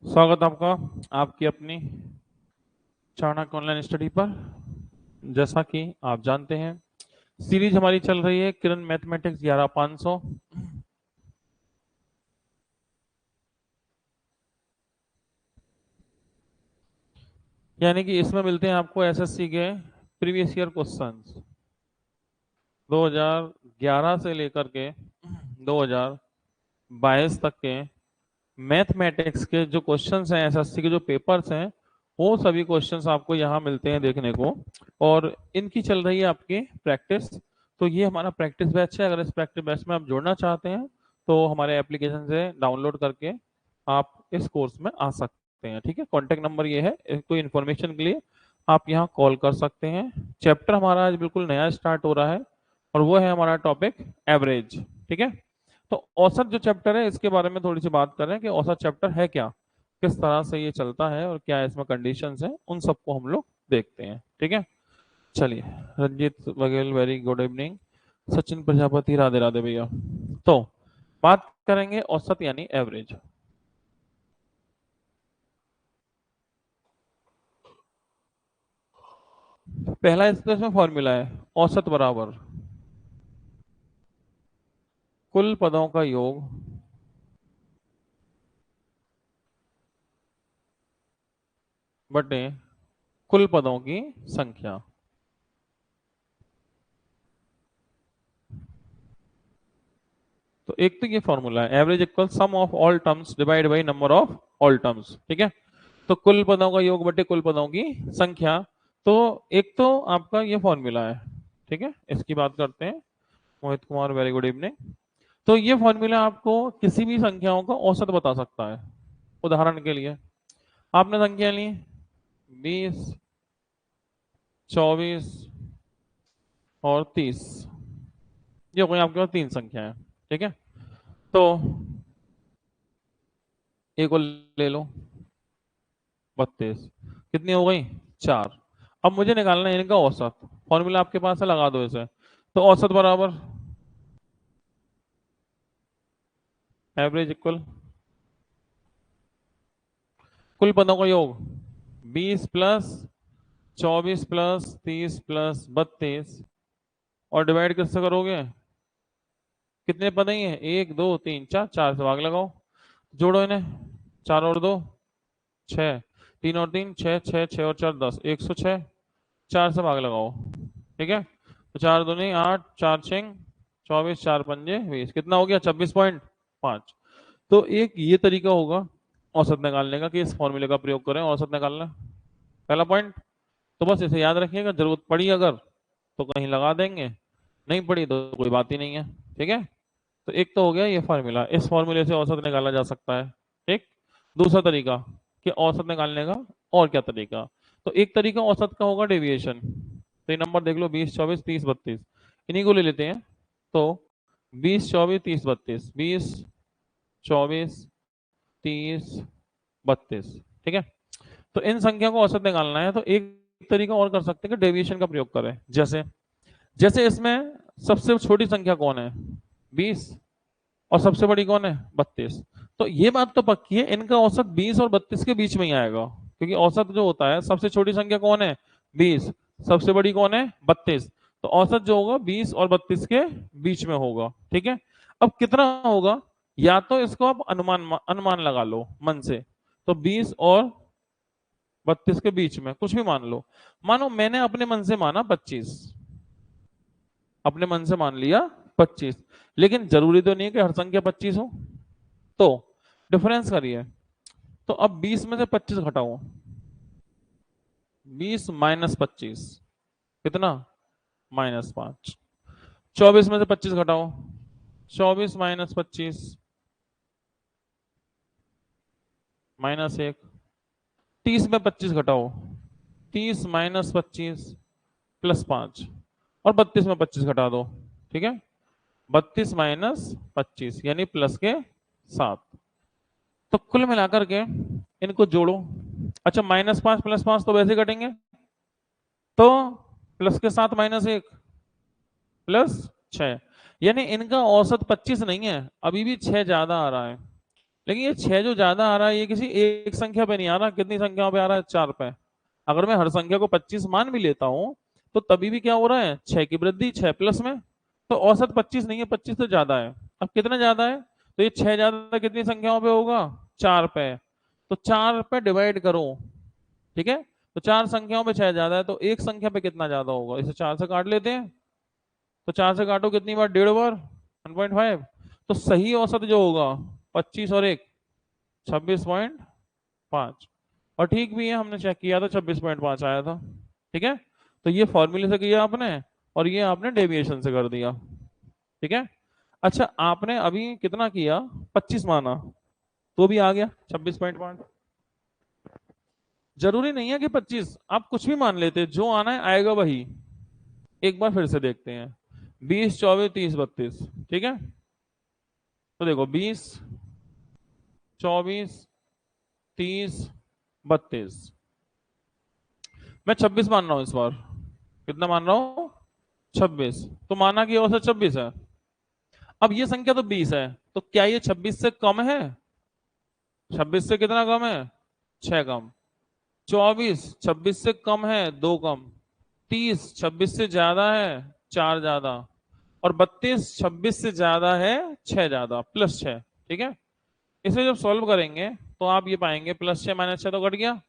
स्वागत आपका आपकी अपनी चाणक्य ऑनलाइन स्टडी पर। जैसा कि आप जानते हैं, सीरीज हमारी चल रही है किरण मैथमेटिक्स 11500। यानी कि इसमें मिलते हैं आपको एसएससी के प्रीवियस ईयर क्वेश्चंस 2011 से लेकर के 2022 तक के मैथमेटिक्स के जो क्वेश्चंस हैं, एसएससी के जो पेपर्स हैं, वो सभी क्वेश्चंस आपको यहाँ मिलते हैं देखने को। और इनकी चल रही है आपकी प्रैक्टिस। तो ये हमारा प्रैक्टिस बैच है। अगर इस प्रैक्टिस बैच में आप जुड़ना चाहते हैं तो हमारे एप्लीकेशन से डाउनलोड करके आप इस कोर्स में आ सकते हैं। ठीक है, कॉन्टेक्ट नंबर ये है। कोई इन्फॉर्मेशन के लिए आप यहाँ कॉल कर सकते हैं। चैप्टर हमारा आज बिल्कुल नया स्टार्ट हो रहा है और वो है हमारा टॉपिक एवरेज। ठीक है, तो औसत जो चैप्टर है इसके बारे में थोड़ी सी बात कर रहे हैं कि औसत चैप्टर है क्या, किस तरह से ये चलता है और क्या इसमें कंडीशंस हैं, उन सबको हम लोग देखते हैं। ठीक है, चलिए। Ranjeet Baghel, very good evening. Sachin Prajapati, Radhe Radhe भैया। तो बात करेंगे औसत यानी एवरेज। पहला इसमें फॉर्मूला है औसत बराबर कुल पदों का योग बटे कुल पदों की संख्या। तो एक तो ये फॉर्मूला है, average equal some of all terms divide by number of all terms. ठीक है, तो कुल पदों का योग बटे कुल पदों की संख्या। तो एक तो आपका ये फॉर्मूला है। ठीक है, इसकी बात करते हैं। Mohit Kumar, very good evening. तो ये फॉर्मूला आपको किसी भी संख्याओं का औसत बता सकता है। उदाहरण के लिए आपने संख्या ली 20, 24 और 30। ये कोई आपके पास तीन संख्या है। ठीक है, तो एक को ले लो 32, कितनी हो गई? 4। अब मुझे निकालना है इनका औसत। फॉर्मूला आपके पास है, लगा दो इसे। तो औसत बराबर एवरेज इक्वल कुल पदों का योग 20 प्लस 24 प्लस 30 प्लस 32 और डिवाइड किससे करोगे? कितने पद ही हैं? 1 2 3 4, 4 से भाग लगाओ, जोड़ो इन्हें। 4 और 2 6, 3 और 3 6, 6 6 और 4 10, 106। 4 से भाग लगाओ। ठीक है, तो 4 दूनी 8, 4 6 24, 4 पंजे 20, कितना हो गया? 26.5। तो एक ये तरीका होगा औसत निकालने का कि इस फॉर्मूले का प्रयोग करें औसत निकालना। पहला पॉइंट। तो बस इसे याद रखिएगा, जरूरत पड़ी अगर तो कहीं लगा देंगे, नहीं पड़ी तो कोई बात ही नहीं है। ठीक है, तो एक तो हो गया ये फार्मूला, इस फार्मूले से औसत निकाला जा सकता है। ठीक, दूसरा तरीका कि औसत निकालने का और क्या तरीका। तो एक तरीका औसत का होगा डेविएशन। तो ये नंबर देख लो 20 24 30 32, इन्हीं को ले लेते हैं। तो 20 24 30 32, 20 24 30 32। ठीक है, तो इन संख्या को औसत निकालना है तो एक तरीका और कर सकते हैं कि डेविएशन का प्रयोग करें। जैसे जैसे इसमें सबसे छोटी संख्या कौन है? 20। और सबसे बड़ी कौन है? 32। तो ये बात तो पक्की है, इनका औसत 20 और 32 के बीच में ही आएगा, क्योंकि औसत जो होता है, सबसे छोटी संख्या कौन है? 20। सबसे बड़ी कौन है? 32। तो औसत जो होगा 20 और 32 के बीच में होगा। ठीक है, अब कितना होगा, या तो इसको आप अनुमान अनुमान लगा लो मन से। तो 20 और 32 के बीच में कुछ भी मान लो। मानो मैंने अपने मन से माना 25, अपने मन से मान लिया 25, लेकिन जरूरी तो नहीं है कि हर संख्या 25 हो। तो डिफरेंस करिए। तो अब 20 में से 25 घटाओ, 20 माइनस 25 कितना? -5। 24 में से 25 घटाओ, 24 माइनस 25 -1। 30 में 25 घटाओ, 30 माइनस 25 +5। और 32 में 25 घटा दो। ठीक है, 32 माइनस 25 यानी प्लस के 7। तो कुल मिलाकर के इनको जोड़ो। अच्छा, -5 +5 तो वैसे कटेंगे, तो प्लस के 7 -1 +6, यानी इनका औसत 25 नहीं है, अभी भी 6 ज्यादा आ रहा है। लेकिन ये 6 जो ज्यादा आ रहा है ये किसी एक संख्या पे नहीं आ रहा, कितनी संख्याओं पे आ रहा है? 4 पे। अगर मैं हर संख्या को 25 मान भी लेता हूँ तो तभी भी क्या हो रहा है? 6 की वृद्धि 6 प्लस में। तो औसत 25 नहीं है, 25 तो ज्यादा है। अब कितना ज्यादा है? तो ये 6 ज्यादा कितनी संख्याओं पे होगा? 4 पे। तो 4 पे डिवाइड करो, ठीक है। तो 4 संख्याओं पे 6 ज्यादा है, तो एक संख्या पे कितना ज्यादा होगा? इसे 4 से काट लेते हैं। तो 4 से काटो कितनी बार? 1.5 बार, 1.5। तो सही औसत जो होगा 25 और 1, 26.5। और ठीक भी है, हमने चेक किया था 26.5 आया था, ठीक है। तो ये फॉर्मूले से किया आपने, और ये आपने डेविएशन से कर दिया, ठीक है। अच्छा, आपने अभी कितना किया? 25 माना, तो भी आ गया 26.5। जरूरी नहीं है कि 25, आप कुछ भी मान लेते, जो आना है आएगा वही। एक बार फिर से देखते हैं। 20, 24, 30, 32, ठीक है। तो देखो 20, 24, 30, 32। मैं 26 मान रहा हूं इस बार। कितना मान रहा हूं? 26। तो माना कि औसत 26 है। अब ये संख्या तो 20 है, तो क्या ये 26 से कम है? 26 से कितना कम है? 6 कम। 24 26 से कम है, 2 कम। 30 26 से ज्यादा है, 4 ज्यादा। और 32 26 से ज्यादा है, 6 ज्यादा, +6, ठीक है। इसे जब सॉल्व करेंगे तो आप ये पाएंगे +6 -6 तो कट गया।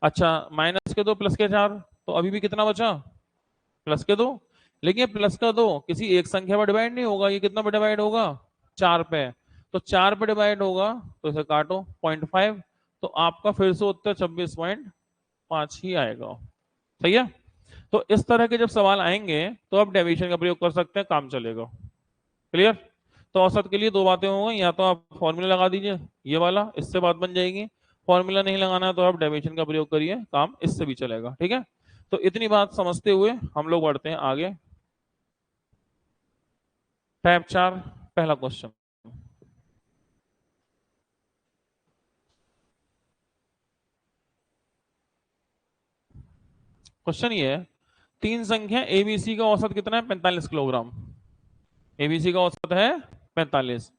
अच्छा, माइनस के 2 प्लस के 4, तो अभी भी कितना बचा? +2। लेकिन ये +2 किसी एक संख्या पर डिवाइड नहीं होगा, ये कितना पे डिवाइड होगा? 4 पे। तो 4 पे डिवाइड होगा, तो इसे काटो 0.5। तो आपका फिर से उत्तर 26.5 ही आएगा, सही है। तो इस तरह के जब सवाल आएंगे तो आप डेविएशन का प्रयोग कर सकते हैं, काम चलेगा। क्लियर। तो औसत के लिए दो बातें हो गई, या तो आप फॉर्मूला लगा दीजिए ये वाला, इससे बात बन जाएगी। फॉर्मूला नहीं लगाना है तो आप डेविएशन का प्रयोग करिए, काम इससे भी चलेगा, ठीक है। तो इतनी बात समझते हुए हम लोग बढ़ते हैं आगे। टाइप 4, पहला क्वेश्चन। क्वेश्चन ये है, तीन संख्या एबीसी का औसत कितना है? 45 किलोग्राम। एबीसी का औसत है 45।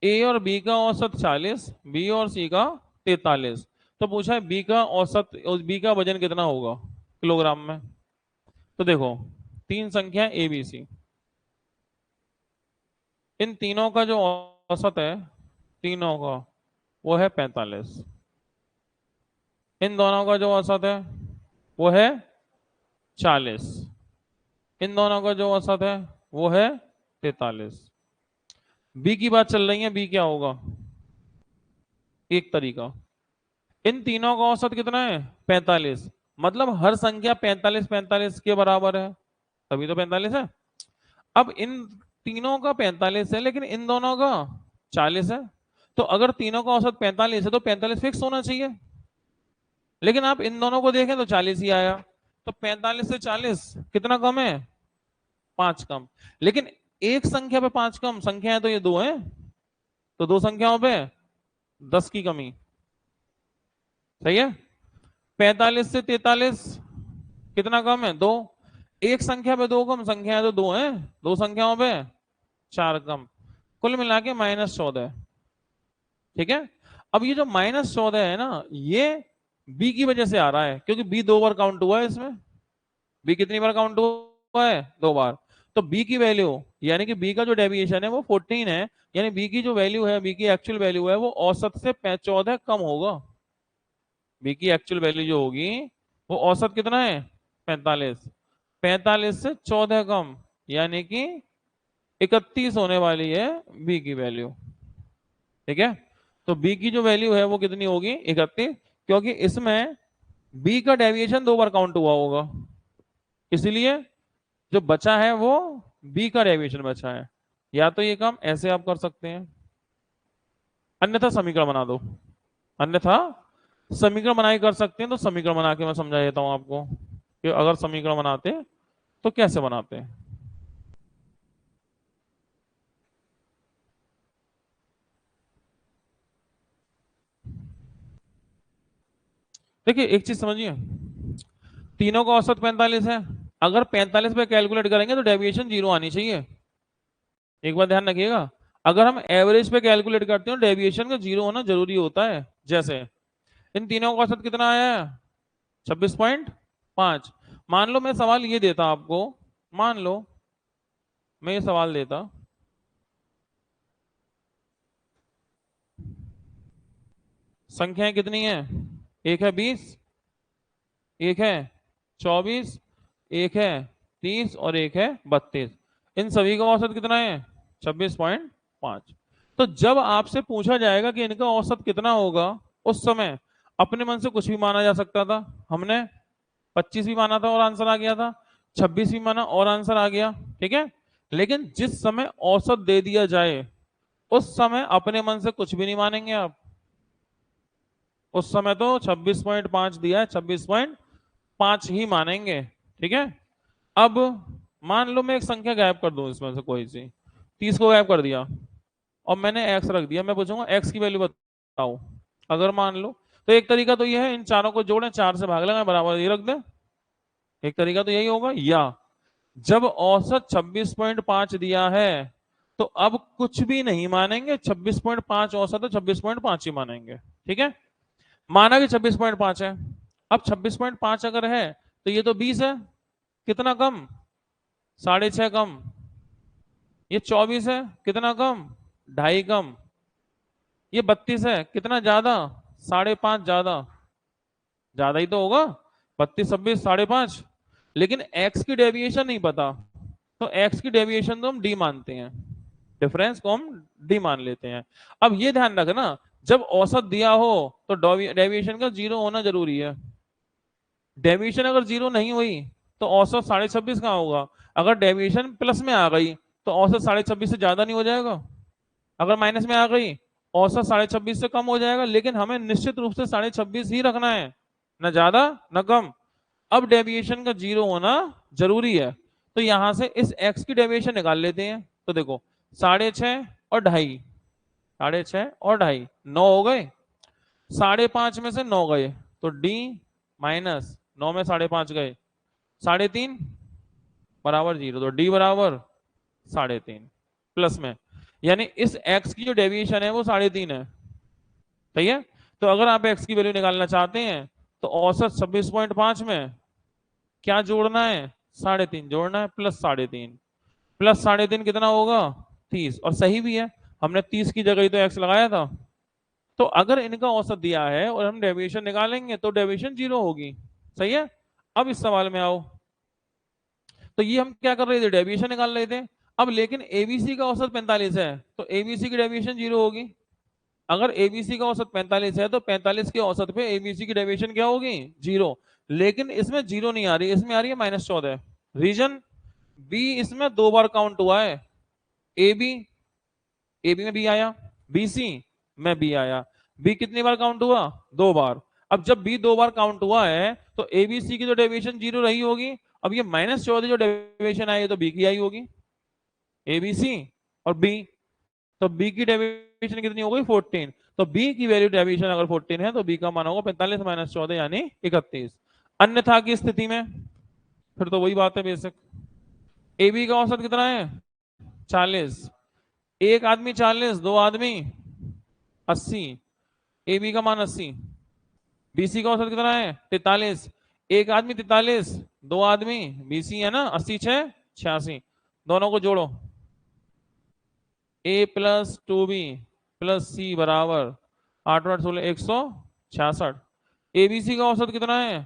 ए और बी का औसत 40, बी और सी का 43। तो पूछा है बी का औसत, बी का वजन कितना होगा किलोग्राम में? तो देखो, तीन संख्या ए बी सी, इन तीनों का जो औसत है, तीनों का, वो है 45। इन दोनों का जो औसत है वो है 40। इन दोनों का जो औसत है वो है 43। बी की बात चल रही है, बी क्या होगा? एक तरीका, इन तीनों का औसत कितना है? 45। मतलब हर संख्या 45 45 के बराबर है, तभी तो 45 है। अब इन तीनों का 45 है, लेकिन इन दोनों का 40 है। तो अगर तीनों का औसत 45 है तो 45 फिक्स होना चाहिए। लेकिन आप इन दोनों को देखें तो 40 ही आया। तो 45 से 40 कितना कम है? 5 कम। लेकिन एक संख्या पे 5 कम, संख्या है तो ये दो है, तो दो संख्याओं पे 10 की कमी, सही है। 45 से 43 कितना कम है? 2। एक संख्या पे 2 कम, संख्या है तो दो है, दो संख्याओं पे 4 कम। कुल मिला के -14, ठीक है। अब ये जो -14 है ना, ये बी की वजह से आ रहा है, क्योंकि बी 2 बार काउंट हुआ है इसमें। बी कितनी बार काउंट हुआ है? 2 बार। तो बी की वैल्यू, यानी कि बी का जो डेविएशन है वो 14 है, यानी बी की जो वैल्यू है, बी की एक्चुअल वैल्यू है, वो औसत से 14 कम होगा। बी की एक्चुअल वैल्यू जो होगी वो औसत कितना है? 45। 45 से 14 कम, यानी कि 31 होने वाली है बी की वैल्यू, ठीक है। तो बी की जो वैल्यू है वो कितनी होगी? 31, क्योंकि इसमें बी का डेविएशन 2 बार काउंट हुआ होगा, इसलिए जो बचा है वो बी का डेविएशन बचा है। या तो ये काम ऐसे आप कर सकते हैं, अन्यथा समीकरण बना दो। अन्यथा समीकरण बना के कर सकते हैं, तो समीकरण बना के मैं समझा देता हूं आपको कि अगर समीकरण बनाते तो कैसे बनाते हैं। देखिए एक चीज समझिए, तीनों का औसत 45 है। अगर 45 पे कैलकुलेट करेंगे तो डेविएशन 0 आनी चाहिए, एक बार ध्यान रखिएगा। अगर हम एवरेज पे कैलकुलेट करते हो डेविएशन का जीरो होना जरूरी होता है। जैसे इन तीनों का औसत कितना आया है? 26.5। मान लो मैं सवाल ये देता आपको, मान लो मैं ये सवाल देता, संख्याएं कितनी है? एक है 20, एक है 24, एक है 30 और एक है 32। इन सभी का औसत कितना है? 26.5। तो जब आपसे पूछा जाएगा कि इनका औसत कितना होगा, उस समय अपने मन से कुछ भी माना जा सकता था। हमने 25 भी माना था और आंसर आ गया था, 26 भी माना और आंसर आ गया, ठीक है। लेकिन जिस समय औसत दे दिया जाए उस समय अपने मन से कुछ भी नहीं मानेंगे आप। उस समय तो 26.5 दिया है, 26.5 ही मानेंगे, ठीक है। अब मान लो मैं एक संख्या गायब कर दूं इसमें से कोई सी, 30 को गायब कर दिया और मैंने एक्स रख दिया, मैं पूछूंगा एक्स की वैल्यू बताओ। अगर मान लो, तो एक तरीका तो यह है इन चारों को जोड़ें, 4 से भाग लेंगे बराबर ये रख दें, एक तरीका तो यही होगा। या जब औसत 26.5 दिया है तो अब कुछ भी नहीं मानेंगे, 26.5 औसत है, 26.5 ही मानेंगे, ठीक है। माना कि 26.5 है। अब 26.5 अगर है तो ये तो 20 है, कितना कम? 6.5 कम। ये 24 है, कितना कम? 2.5 कम। ये 32 है, कितना ज्यादा? 5.5 ज्यादा। ज्यादा ही तो होगा, 32 26 5.5। लेकिन एक्स की डेविएशन नहीं पता, तो एक्स की डेविएशन तो हम डी मानते हैं, डिफरेंस को हम डी मान लेते हैं। अब ये ध्यान रखना, जब औसत दिया हो तो डेविएशन का जीरो होना जरूरी है। डेविएशन अगर जीरो नहीं हुई तो औसत 26.5 कहाँ होगा? अगर डेविएशन प्लस में आ गई तो औसत 26.5 से ज्यादा नहीं हो जाएगा? अगर माइनस में आ गई औसत 26.5 से कम हो जाएगा। लेकिन हमें निश्चित रूप से 26.5 ही रखना है, न ज्यादा न कम। अब डेविएशन का जीरो होना जरूरी है, तो यहां से इस एक्स की डेविएशन निकाल लेते हैं। तो देखो 6.5 और 2.5, 6.5 और 2.5 9 हो गए, 5.5 में से 9 गए तो डी माइनस 9 में 5.5 गए, 3.5 बराबर जीरो, तो डी बराबर 3.5 प्लस में, यानी इस एक्स की जो डेविएशन है वो 3.5 है, सही है। तो अगर आप एक्स की वैल्यू निकालना चाहते हैं तो औसत 26.5 में क्या जोड़ना है? 3.5 जोड़ना है, प्लस 3.5, प्लस 3.5 कितना होगा? 30। और सही भी है, हमने 30 की जगह ही तो एक्स लगाया था। तो अगर इनका औसत दिया है और हम डेविएशन निकालेंगे तो डेविएशन जीरो होगी, सही है। अब इस सवाल में आओ, तो ये हम क्या कर रहे थे? डेविएशन निकाल रहे थे। अब लेकिन एबीसी का औसत 45 है तो एबीसी की डेविएशन जीरो होगी। अगर एबीसी का औसत 45 है तो 45 के औसत पे एबीसी की डेविएशन क्या होगी? जीरो। लेकिन इसमें जीरो नहीं आ रही, इसमें आ रही है -14। रीजन, बी इसमें 2 बार काउंट हुआ है। ए बी, ए बी में बी आया, बी सी में बी आया। बी कितनी बार काउंट हुआ? 2 बार। अब जब बी 2 बार काउंट हुआ है तो एबीसी की जो डेविएशन जीरो रही होगी। अब ये -14 जो डेविएशन आई है तो बी की आई होगी, एबीसी और बी। तो बी की डेविएशन कितनी हो गई? 14। तो बी की वैल्यू डेविएशन अगर 14 है तो बी का मान होगा 45 -14 यानी 31। अन्यथा की स्थिति में फिर तो वही बात है बेसिक। ए बी का औसत कितना है? 40। एक आदमी 40, दो आदमी 80, ए बी का मान 80। बीसी का औसत कितना है? 43। एक आदमी 43, दो आदमी, बीसी है ना 80 6 86। दोनों को जोड़ो, ए प्लस 2 बी प्लस सी बराबर 8 8 16 166। एबीसी का औसत कितना है?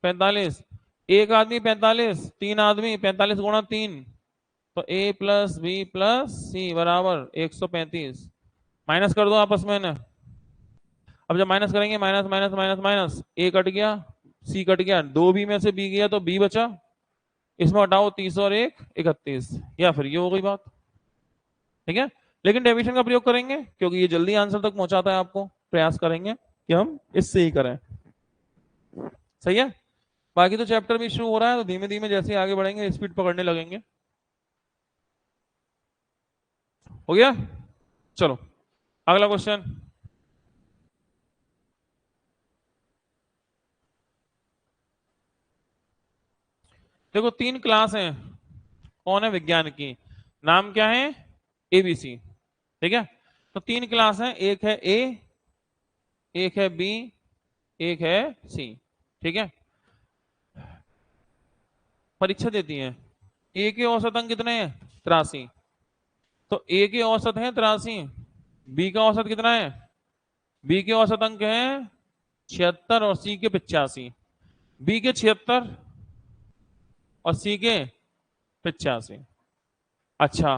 45। एक आदमी 45, तीन आदमी 45 गुणा 3, तो ए प्लस बी प्लस सी बराबर 135। माइनस कर दो आपस में ना। अब जब माइनस करेंगे माइनस माइनस माइनस माइनस, ए कट गया, सी कट गया, 2 बी में से बी गया तो बी बचा। इसमें हटाओ 30 और 1 31, या फिर ये हो गई बात, ठीक है। लेकिन डेविएशन का प्रयोग करेंगे क्योंकि ये जल्दी आंसर तक पहुंचाता है आपको। प्रयास करेंगे कि हम इससे ही करें, सही है। बाकी तो चैप्टर भी शुरू हो रहा है तो धीमे धीमे जैसे आगे बढ़ेंगे स्पीड पकड़ने लगेंगे। हो गया, चलो अगला क्वेश्चन। देखो 3 क्लास हैं, कौन है? विज्ञान की। नाम क्या है? एबीसी, ठीक है। तो 3 क्लास हैं, एक है ए, एक है बी, एक है सी। ठीक है। परीक्षा देती है। ए के औसत अंक कितने हैं? 83। तो ए के औसत हैं 83, बी का औसत कितना है? बी के औसत अंक है 76 और सी के 85। बी के 76 और सी के 85। अच्छा,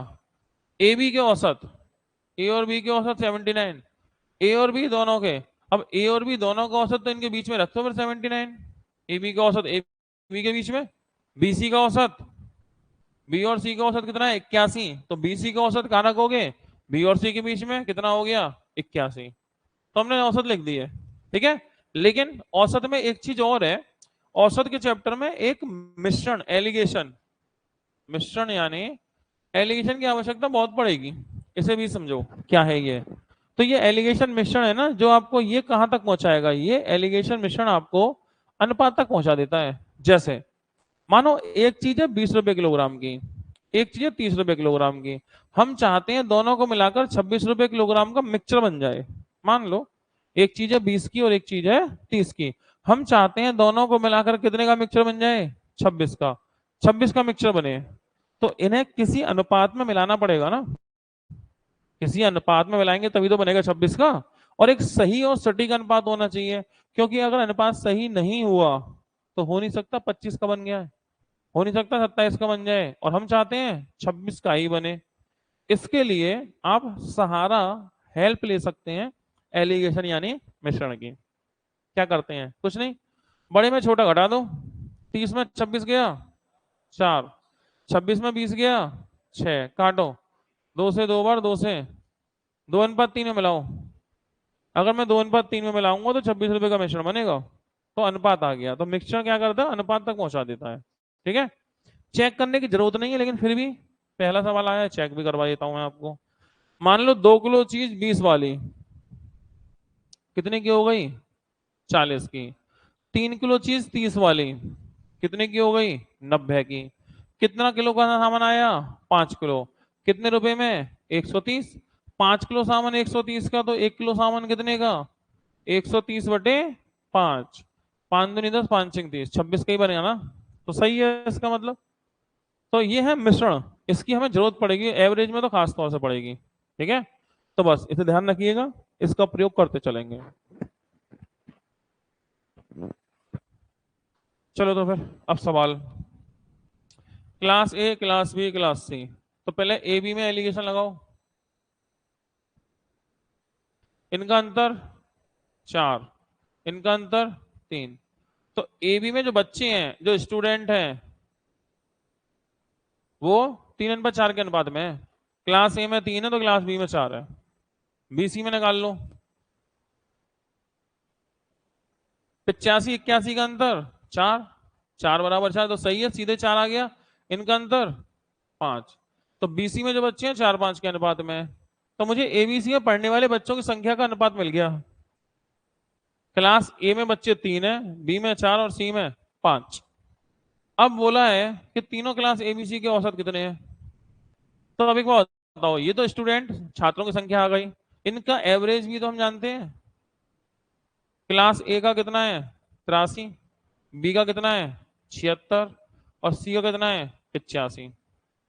ए बी के औसत, ए और बी के औसत 79, ए और बी दोनों के। अब ए और बी दोनों का औसत तो इनके बीच में रखो फिर 79। ए बी का औसत ए बी के बीच में, बी सी का औसत, बी और सी का औसत कितना है? 81। तो बी सी का औसत कहाँ रखोगे? बी और सी के बीच में, कितना हो गया? 81। तो हमने औसत लिख दी है। ठीक है। लेकिन औसत में एक चीज और है, औसत के चैप्टर में एक मिश्रण, एलिगेशन, मिश्रण यानी एलिगेशन की आवश्यकता बहुत पड़ेगी। इसे भी समझो क्या है ये। तो ये एलिगेशन मिश्रण है ना, जो आपको ये कहां तक पहुंचाएगा, ये एलिगेशन मिश्रण आपको अनुपात तक पहुंचा देता है। जैसे मानो एक चीज है 20 रुपए किलोग्राम की, एक चीज है 30 रुपए किलोग्राम की। हम चाहते हैं दोनों को मिलाकर 26 रुपए किलोग्राम का मिक्सचर बन जाए। मान लो एक चीज है 20 की और एक चीज है 30 की। हम चाहते हैं दोनों को मिलाकर कितने का मिक्सचर बन जाए? 26 का। 26 का मिक्सचर बने तो इन्हें किसी अनुपात में मिलाना पड़ेगा ना, किसी अनुपात में मिलाएंगे तभी तो बनेगा 26 का। और एक सही और सटीक अनुपात होना चाहिए, क्योंकि अगर अनुपात सही नहीं हुआ तो हो नहीं सकता 25 का बन गया है, हो नहीं सकता 27 का बन जाए, और हम चाहते हैं 26 का ही बने। इसके लिए आप सहारा, हेल्प ले सकते हैं एलिगेशन यानी मिश्रण की। क्या करते हैं? कुछ नहीं, बड़े में छोटा घटा दो। 30 में 26 गया 4, 26 में 20 गया 6, काटो, 2 से 2 बार, 2 से 2:3 में मिलाओ। अगर मैं 2:3 में मिलाऊंगा तो 26 रुपए का मिश्रण बनेगा। तो अनुपात आ गया। तो मिक्सचर क्या करता है? अनुपात तक पहुंचा देता है। ठीक है। चेक करने की जरूरत नहीं है, लेकिन फिर भी पहला सवाल आया, चेक भी करवा देता हूं मैं आपको। मान लो 2 किलो चीज 20 वाली कितने की हो गई? 40 की। 3 किलो चीज 30 वाली कितने की हो गई? 90 की। कितना किलो का सामान आया? 5 किलो। कितने रुपए में? 130। 5 किलो सामान 130 का, तो 1 किलो सामान कितने का? 130 बटे 5, 5 दूनी 10, 5 छंग 30, 26 का ही बनेगा ना। तो सही है इसका मतलब। तो ये है मिश्रण, इसकी हमें जरूरत पड़ेगी एवरेज में, तो खास तौर से पड़ेगी। ठीक है। तो बस इसे ध्यान रखिएगा, इसका प्रयोग करते चलेंगे। चलो तो फिर अब सवाल, class A, class B, class C. तो पहले ए बी में एलिगेशन लगाओ। इनका अंतर 4, इनका अंतर 3। तो ए बी में जो बच्चे हैं, जो स्टूडेंट हैं, वो 3:4 के अनुपात में है। क्लास ए में 3 है तो क्लास बी में 4 है। बी सी में निकाल लो। 85 81 का अंतर 4, 4 बराबर 4, तो सही है, सीधे 4 आ गया। इनका अंतर 5। तो बीसी में जो बच्चे हैं 4:5 के अनुपात में है। तो मुझे एबीसी में पढ़ने वाले बच्चों की संख्या का अनुपात मिल गया। क्लास ए में बच्चे 3 है, बी में 4 और सी में 5। अब बोला है कि तीनों क्लास एबीसी के औसत कितने हैं। तो अब एक बात बताओ, ये तो स्टूडेंट, छात्रों की संख्या आ गई, इनका एवरेज भी तो हम जानते हैं। क्लास ए का कितना है? 83, बी का कितना है? 76 और सी का कितना है? 85।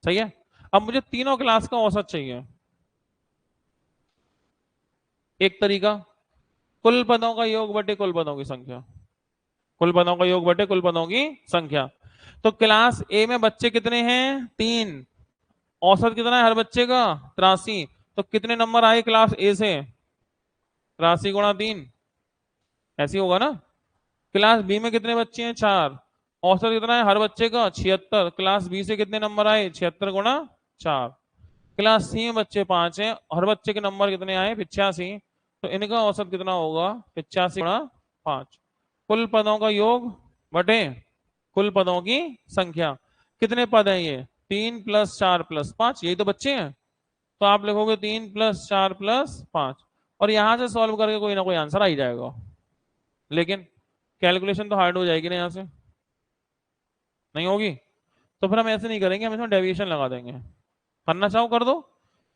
सही है। अब मुझे तीनों क्लास का औसत चाहिए। एक तरीका, कुल पदों का योग बटे कुल पदों की संख्या, कुल पदों का योग बटे कुल पदों की संख्या। तो क्लास ए में बच्चे कितने हैं? 3। औसत कितना है हर बच्चे का? 83। तो कितने नंबर आए क्लास ए से? 83 गुणा 3, ऐसे ही होगा ना। क्लास बी में कितने बच्चे हैं? 4। औसत कितना है हर बच्चे का? 76। क्लास बी से कितने नंबर आए? 76 गुणा 4। क्लास सी में बच्चे 5 हैं, हर बच्चे के नंबर कितने आए? 85। तो इनका औसत कितना होगा? 85 गुणा 5। कुल पदों का योग बटे कुल पदों की संख्या। कितने पद हैं ये? 3 + 4 + 5, यही तो बच्चे हैं। तो आप लिखोगे 3 + 4 + 5, और यहां से सॉल्व करके कोई ना कोई आंसर आ ही जाएगा। लेकिन कैलकुलेशन तो हार्ड हो जाएगी ना, यहां से नहीं होगी। तो फिर हम ऐसे नहीं करेंगे, हम इसमें डेविएशन लगा देंगे। करना चाहो कर दो,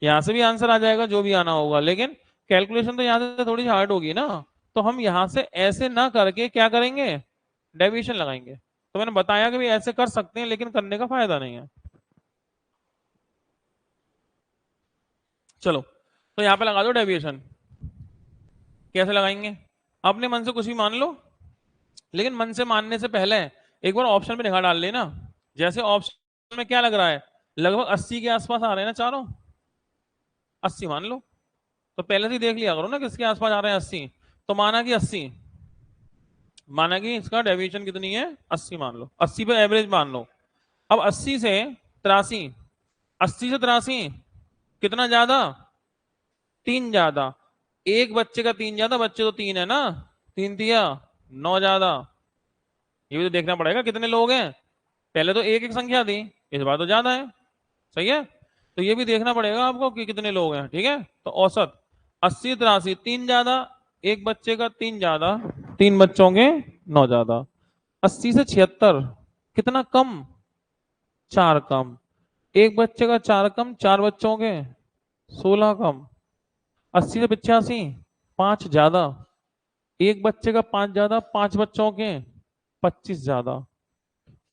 यहां से भी आंसर आ जाएगा जो भी आना होगा, लेकिन कैलकुलेशन तो यहां से थोड़ी हार्ड होगी ना। तो हम यहां से ऐसे ना करके क्या करेंगे, डेविएशन लगाएंगे। तो मैंने बताया कि भी ऐसे कर सकते हैं, लेकिन करने का फायदा नहीं है। चलो, तो यहां पे लगा दो डेविएशन। कैसे लगाएंगे, अपने मन से कुछ भी मान लो, लेकिन मन से मानने से पहले एक बार ऑप्शन में निगाह डाल लेना। जैसे ऑप्शन में क्या लग रहा है, लगभग 80 के आसपास आ रहे हैं ना चारों, 80 मान लो। तो पहले से ही देख लिया करो ना किसके आसपास आ रहे हैं 80। तो माना कि 80, माना कि इसका डेविएशन कितनी है, 80 मान लो, 80 पे एवरेज मान लो। अब 80 से 83, 80 से 83 कितना ज्यादा, 3 ज्यादा। एक बच्चे का 3 ज्यादा, बच्चे तो 3 है ना, 3 दिया 9 ज्यादा। ये भी तो देखना पड़ेगा कितने लोग हैं, पहले तो एक एक संख्या थी, इस बार तो ज्यादा है। सही है, तो ये भी देखना पड़ेगा आपको कि कितने लोग हैं। ठीक है, तो औसत 80 83, 3 ज्यादा, एक बच्चे का 3 ज्यादा, 3 बच्चों के 9 ज्यादा। 80 से 76 कितना कम, 4 कम। एक बच्चे का 4 कम, 4 बच्चों के 16 कम। 80 से 85 5 ज्यादा, एक बच्चे का 5 ज्यादा, 5 बच्चों के 25 ज्यादा।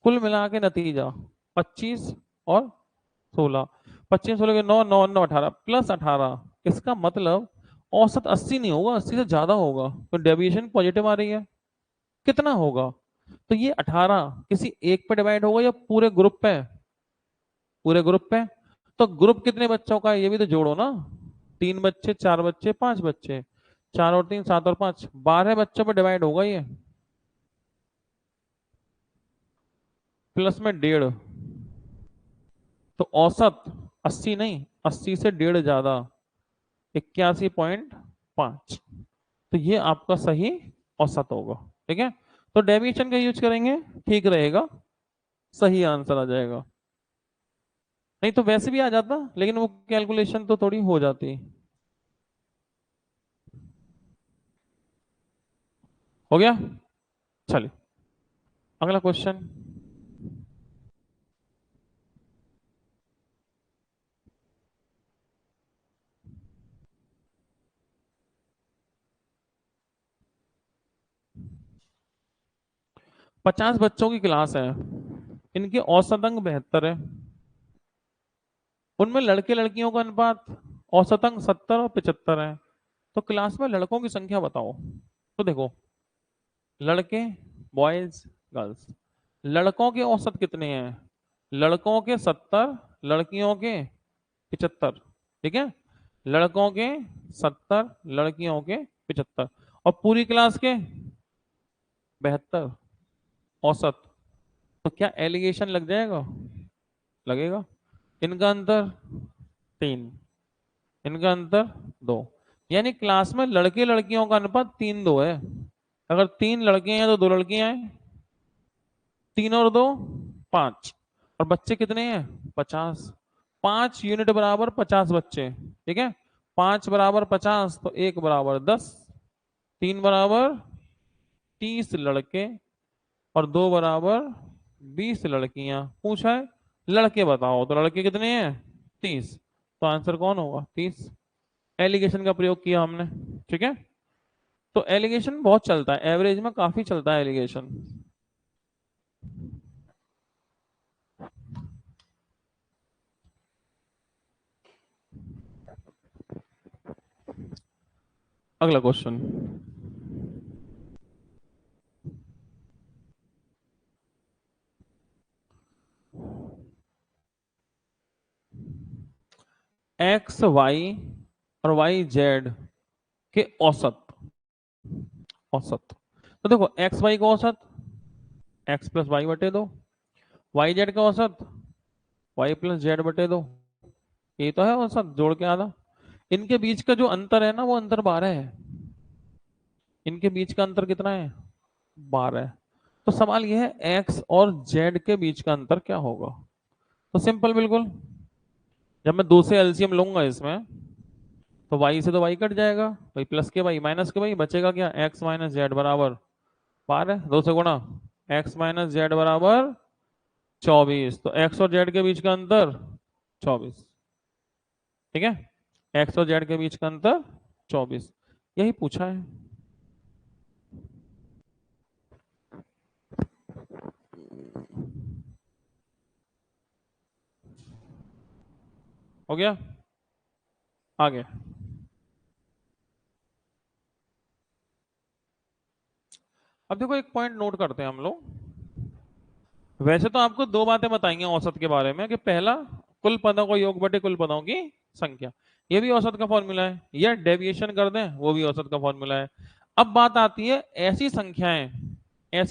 कुल मिला के नतीजा 25 और 16, 25 16 के 9 9 9 18 प्लस 18। इसका मतलब औसत 80 नहीं होगा, 80 से ज्यादा होगा, तो डेविएशन पॉजिटिव आ रही है। कितना होगा, तो ये 18 किसी एक पे डिवाइड होगा या पूरे ग्रुप पे, पूरे ग्रुप पे। तो ग्रुप कितने बच्चों का है ये भी तो जोड़ो ना, 3 बच्चे 4 बच्चे 5 बच्चे, 4 और 3 7 और 5 12 बच्चों पे डिवाइड होगा ये, प्लस में 1.5। तो औसत 80 नहीं, 80 से 1.5 ज्यादा, 81.5। तो ये आपका सही औसत होगा। ठीक है, तो डेविएशन का यूज करेंगे, ठीक रहेगा, सही आंसर आ जाएगा। नहीं तो वैसे भी आ जाता, लेकिन वो कैलकुलेशन तो थोड़ी हो जाती। हो गया, चलिए अगला क्वेश्चन। 50 बच्चों की क्लास है, इनके औसत अंक 72 है, उनमें लड़के लड़कियों का अनुपात औसत अंक 70 और 75 है। तो क्लास में लड़कों की संख्या बताओ। तो देखो, लड़के बॉयज गर्ल्स, लड़कों के औसत कितने हैं, लड़कों के 70, लड़कियों के 75। ठीक है, लड़कों के 70, लड़कियों के 75, और पूरी क्लास के 72 औसत। तो क्या एलिगेशन लग जाएगा, लगेगा। इनका अंतर 3, इनका अंतर 2, यानी क्लास में लड़के लड़कियों का अनुपात 3-2 है। अगर 3 लड़के हैं तो 2 लड़कियां हैं, 3 और 2 5, और बच्चे कितने हैं 50। 5 यूनिट बराबर 50 बच्चे। ठीक है, 5 बराबर 50, तो 1 बराबर 10, 3 बराबर 30 लड़के, और 2 बराबर 20 लड़कियां। पूछा है लड़के बताओ, तो लड़के कितने हैं 30, तो आंसर कौन होगा 30। एलिगेशन का प्रयोग किया हमने। ठीक है, तो एलिगेशन बहुत चलता है, एवरेज में काफी चलता है एलिगेशन। अगला क्वेश्चन। एक्स वाई और वाई जेड के औसत, औसत। तो देखो एक्स वाई का औसत एक्स प्लस वाई बटे 2, वाई जेड का औसत वाई प्लस जेड बटे 2। ये तो है औसत, जोड़ के आधा। इनके बीच का जो अंतर है ना, वो अंतर 12 है। इनके बीच का अंतर कितना है 12। तो सवाल यह है एक्स और जेड के बीच का अंतर क्या होगा। तो सिंपल बिल्कुल, जब मैं 2 से एलसीएम लूंगा इसमें, तो वाई से तो वाई कट जाएगा, भाई प्लस के वाई माइनस के वाई बचेगा क्या, एक्स माइनस जेड बराबर 12, 2 से गुणा, एक्स माइनस जेड बराबर 24। तो एक्स और जेड के बीच का अंतर 24। ठीक है, एक्स और जेड के बीच का अंतर 24, यही पूछा है। हो गया, आगे। अब देखो एक पॉइंट नोट करते हैं हम लोग। वैसे तो आपको दो बातें बताएंगे औसत के बारे में कि पहला, कुल पदों को योग बटे कुल पदों की संख्या, ये भी औसत का फॉर्मूला है, या डेविएशन कर दें वो भी औसत का फॉर्मूला है। अब बात आती है ऐसी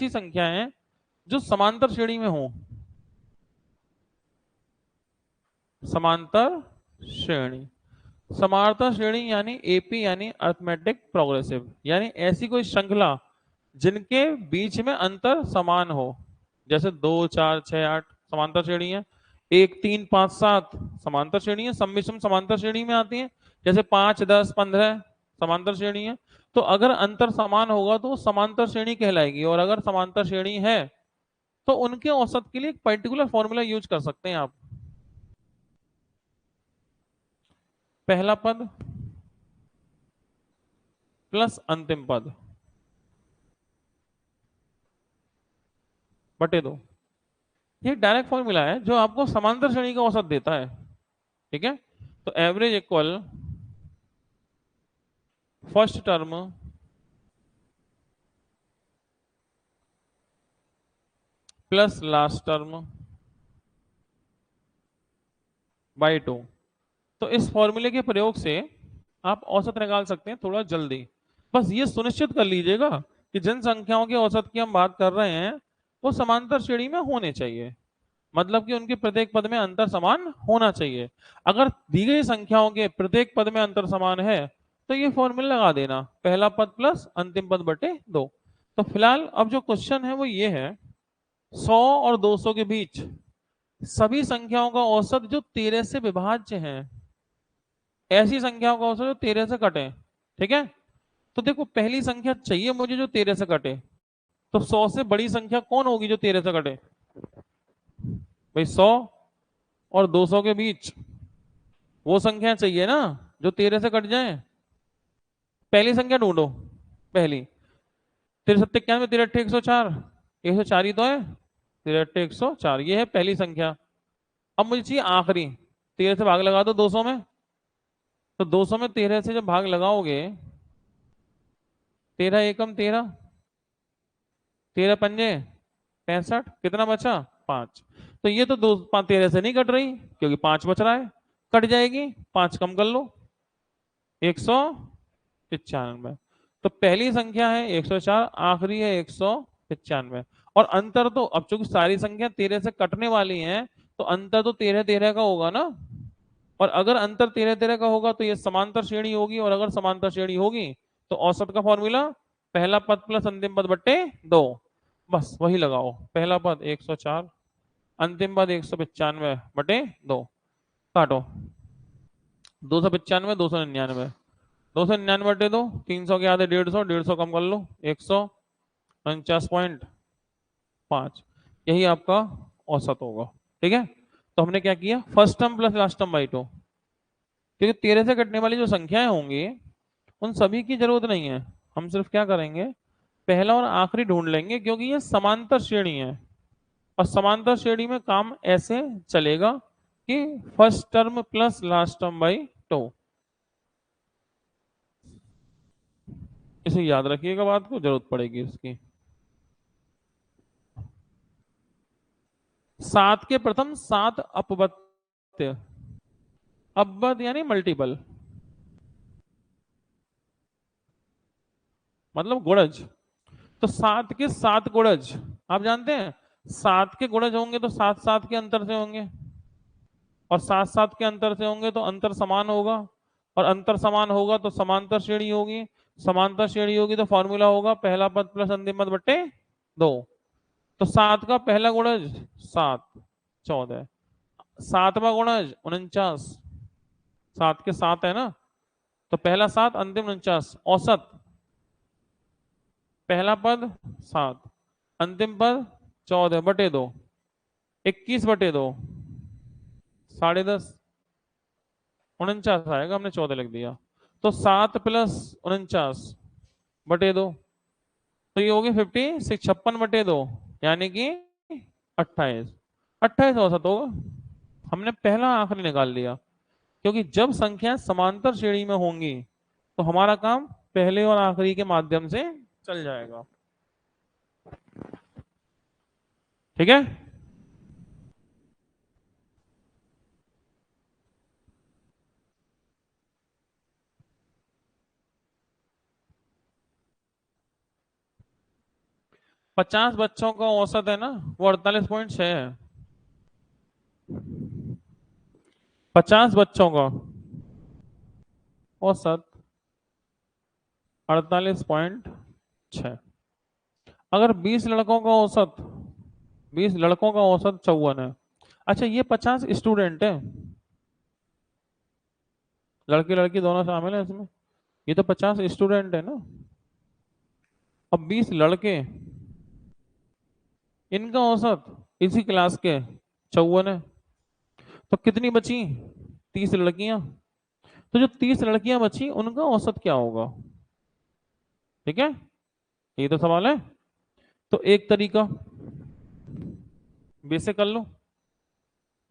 संख्याएं जो समांतर श्रेणी में हो। समांतर श्रेणी, समांतर श्रेणी यानी एपी यानी अर्थमेटिक प्रोग्रेसिव, यानी ऐसी कोई श्रृंखला जिनके बीच में अंतर समान हो। जैसे 2 4 6 8 समांतर श्रेणी है, 1 3 5 7 समांतर श्रेणी है, सम्मिश्रण समांतर श्रेणी में आती है। जैसे 5 10 15 समांतर श्रेणी है। तो अगर अंतर समान होगा तो वो समांतर श्रेणी कहलाएगी, और अगर समांतर श्रेणी है तो उनके औसत के लिए एक पर्टिकुलर फॉर्मूला यूज कर सकते हैं आप। पहला पद प्लस अंतिम पद बटे 2, ये डायरेक्ट फॉर्मूला है जो आपको समांतर श्रेणी का औसत देता है। ठीक है, तो average equal first term plus last term by 2। तो इस फॉर्मूले के प्रयोग से आप औसत निकाल सकते हैं थोड़ा जल्दी। बस ये सुनिश्चित कर लीजिएगा कि जिन संख्याओं के औसत की हम बात कर रहे हैं वो समांतर श्रेणी में होने चाहिए, मतलब कि उनके प्रत्येक पद में अंतर समान होना चाहिए। अगर दी गई संख्याओं के प्रत्येक पद में अंतर समान है तो ये फॉर्मूला लगा देना, पहला पद प्लस अंतिम पद बटे 2। तो फिलहाल अब जो क्वेश्चन है वो ये है, 100 और 200 के बीच सभी संख्याओं का औसत जो 13 से विभाज्य है, ऐसी संख्याओं का औसत जो 13 से कटे। ठीक है, तो देखो पहली संख्या चाहिए मुझे जो 13 से कटे, तो 100 से बड़ी संख्या कौन होगी जो 13 से कटे? भाई 100 और 200 के बीच वो संख्या चाहिए ना जो 13 से कट जाए। पहली संख्या ढूंढो, पहली 63 91 63 104, 104 ही तो है, 63 104 ये है पहली संख्या। अब मुझे चाहिए आखिरी, 13 से भाग लगा दो 200 में, तो 200 में 13 से जब भाग लगाओगे, 13 एकम 13, 13 पंजे 65, कितना बचा? 5। तो ये तो 13 से नहीं कट रही क्योंकि 5 बच रहा है, कट जाएगी, 5 कम कर लो, 195। तो पहली संख्या है 104, आखिरी है 195। और अंतर तो अब चूंकि सारी संख्या 13 से कटने वाली हैं तो अंतर तो 13 13 का होगा ना। और अगर अंतर 13 13 का होगा तो ये समांतर श्रेणी होगी, और अगर समांतर श्रेणी होगी तो औसत का फॉर्मूला पहला पद प्लस अंतिम पद बट्टे 2, बस वही लगाओ, पहला पद 104, अंतिम पद 195 बटे 2, काटो, 295 299, 299 बटे 2, 300 के आधे 150, 150 कम कर लो, 149.5, यही आपका औसत होगा। ठीक है, तो हमने क्या किया, first term plus last term by 2, क्योंकि 13 से कटने वाली जो संख्याएं होंगी उन सभी की जरूरत नहीं है, हम सिर्फ क्या करेंगे, पहला और आखिरी ढूंढ लेंगे, क्योंकि ये समांतर श्रेणी है। और समांतर श्रेणी में काम ऐसे चलेगा कि first term plus last term by 2, इसे याद रखिएगा, बात को जरूरत पड़ेगी इसकी। 7 के प्रथम 7 अपवत्य, अपवत यानी मल्टीपल, मतलब गुणज। तो 7 के 7 गुणज आप जानते हैं, 7 के गुणज होंगे तो 7 7 के अंतर से होंगे, और 7 7 के अंतर से होंगे तो अंतर समान होगा, और अंतर समान होगा तो समांतर श्रेणी होगी, समांतर श्रेणी होगी तो फॉर्मूला होगा पहला पद प्लस अंतिम पद बट्टे 2। तो 7 का पहला गुणज 7 14, 7वां गुणज 49, 7 के 7 है ना, तो पहला 7 अंतिम 49, औसत पहला पद 7 अंतिम पद 14 बटे 2, 21 बटे 2 10.5, 49 आएगा, हमने 14 लिख दिया। तो 7 प्लस 49 बटे 2, तो ये होगी 56, 56/2, यानी कि 28। 28 औसत होगा। हमने पहला आखिरी निकाल लिया, क्योंकि जब संख्याएं समांतर श्रेणी में होंगी तो हमारा काम पहले और आखिरी के माध्यम से चल जाएगा। ठीक है। पचास बच्चों का औसत है ना, वो 48.6 है। 50 बच्चों का औसत 48.6। अगर 20 लड़कों का औसत, 20 लड़कों का औसत 54 है। अच्छा, ये 50 स्टूडेंट है, लड़के लड़की दोनों शामिल है इसमें। ये तो 50 स्टूडेंट है ना। अब 20 लड़के, इनका औसत इसी क्लास के 54 है। तो कितनी बची? 30 लड़कियां। तो जो 30 लड़कियां बची उनका औसत क्या होगा? ठीक है, ये तो सवाल है। तो एक तरीका बेसिक कर लो।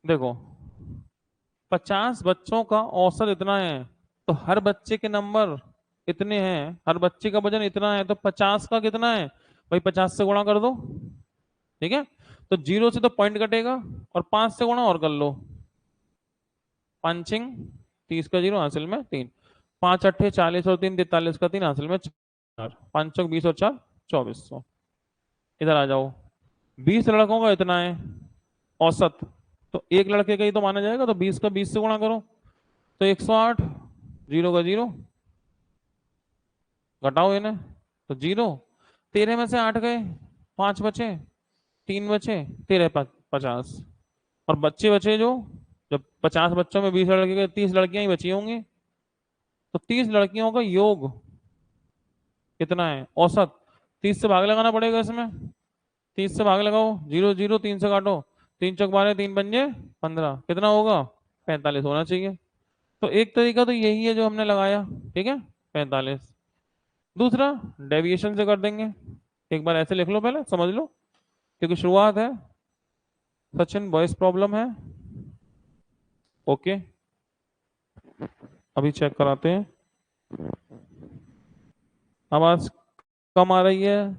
देखो, 50 बच्चों का औसत इतना है, तो हर बच्चे के नंबर इतने हैं, हर बच्चे का वजन इतना है, तो 50 का कितना है भाई? 50 से गुणा कर दो। ठीक है, तो 0 से तो पॉइंट कटेगा, और 5 से गुणा और कर लो। पंचिंग 30 का 0 हासिल में 3, 5 अट्ठे 40 और 3 43 का 3 हासिल में 4, 5 चौक 20 और 4 2400। इधर आ जाओ, 20 लड़कों का इतना है औसत, तो एक लड़के का ही तो माना जाएगा, तो 20 का 20 से गुणा करो, तो 108। 0 का 0 घटाओ इन्हें, तो 0। 13 में से 8 गए, 5 बचे, 3 बचे, 13 50। और बच्चे बचे जो, जब 50 बच्चों में 20 लड़के गए, 30 लड़कियां ही बची होंगी, तो 30 लड़कियों का योग कितना है औसत? 30 से भाग लगाना पड़ेगा इसमें। 30 से भाग लगाओ, 0 0 3 से काटो, 3 चौक 12, 3 पंजे 15, कितना होगा? 45 होना चाहिए। तो एक तरीका तो यही है जो हमने लगाया। ठीक है, 45। दूसरा, डेविएशन से कर देंगे। एक बार ऐसे लिख लो, पहले समझ लो, क्योंकि शुरुआत है। सचिन, वॉइस प्रॉब्लम है? ओके, अभी चेक कराते हैं। आवाज कम आ रही है,